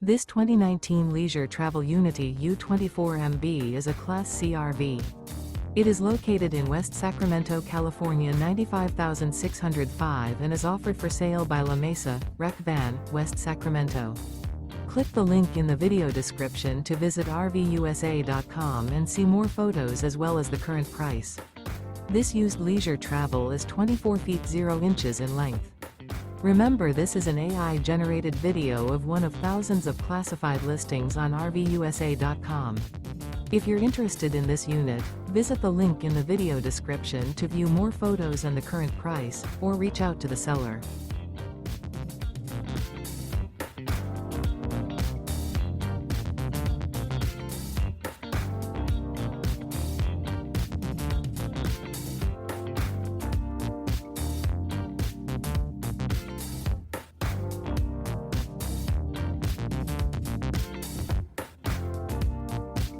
This 2019 Leisure Travel Unity U24MB is a Class C RV. It is located in West Sacramento, California 95605 and is offered for sale by La Mesa, RecVan, West Sacramento. Click the link in the video description to visit RVUSA.com and see more photos as well as the current price. This used leisure travel is 24 feet 0 inches in length. Remember, this is an AI-generated video of one of thousands of classified listings on RVUSA.com. If you're interested in this unit, visit the link in the video description to view more photos and the current price, or reach out to the seller.